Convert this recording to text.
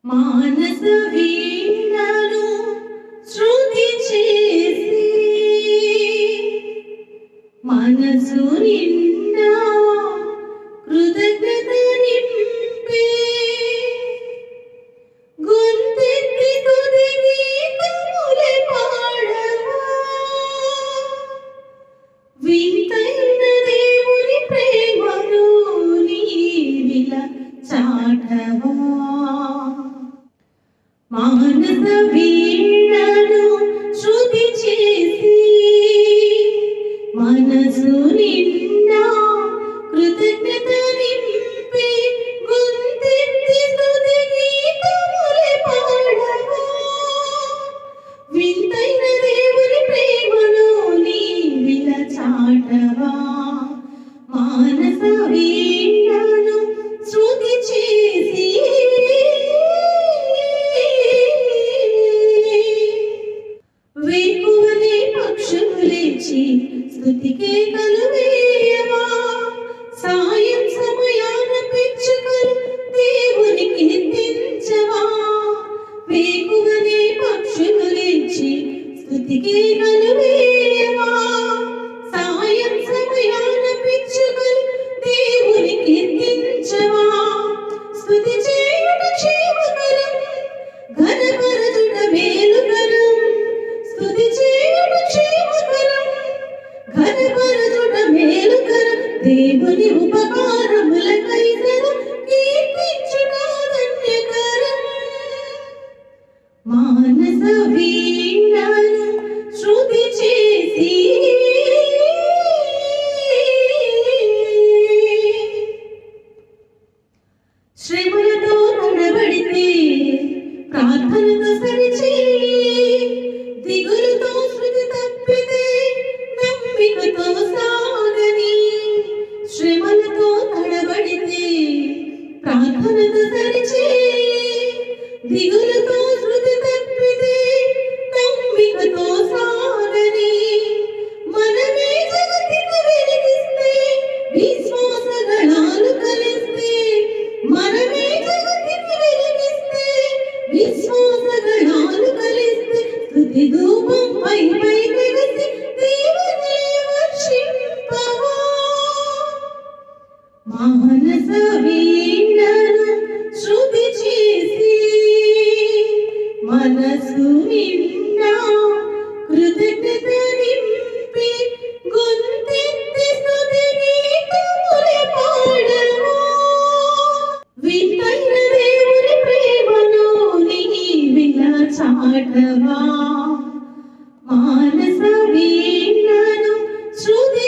మానస వీణను శృతి చేసి మనసు నిండా కృతజ్ఞత నింపే గొంతెత్తి స్తుతి గీతములే పాడవా వింతైన దేవుని ప్రేమను నీవిలా చాటవా మానస వీణను శృతి చేసి మనసు నిండా కృతజ్ఞత నింపి గొంతెత్తి స్తుతి గీతములే పాడవా వింతైన దేవుని ప్రేమను నీవిలా చాటవా మానస వీణను శృతి చేసి వేకువనే పక్షులు లేచి స్తుతికే కలువేయవా సాయం సమయాన పిచ్చుకలు దేవుని కీర్తించవా వేకువనే పక్షులు లేచి స్తుతికే కలువేయవా సాయం సమయాన పిచ్చుకలు దేవుని కీర్తించవా స్తుతి చేయుట క్షేమకరం ఘనపరచుట మేలుకరం స్తుతి చేయుట క్షేమకరం ఘనపరచుట మేలుకరం దేవుని ఉపకారములకై సదా కీర్తించుట ధన్యకరం మానస వీణను శృతి చేసి శ్రమలతో తడబడితే ప్రార్థనతో సరిచేయి దిగులుతో శృతి తప్పితే నమ్మికతో సాగని శ్రమలతో తడబడితే ప్రార్థనతో సరిచేయి దిగులుతో శృతి తప్పితే నమ్మికతో సాగని మనమే జగతికి వెలిగిస్తే విశ్వాసగణాలు కలిస్తే మనమే జగతికి వెలిగిస్తే విశ్వాసగణాలు కలిస్తే స్తుతి ధూపం పై తెగసి దేవుని వర్షింపవా మానస వీణను శృతి చేసి మనసు నిండా కృతజ్ఞత నింపి గొంతెత్తి స్తుతి గీతములే పాడవా వింతైన దేవుని ప్రేమను నీవిలా చాటవా మానస వీణను శృతి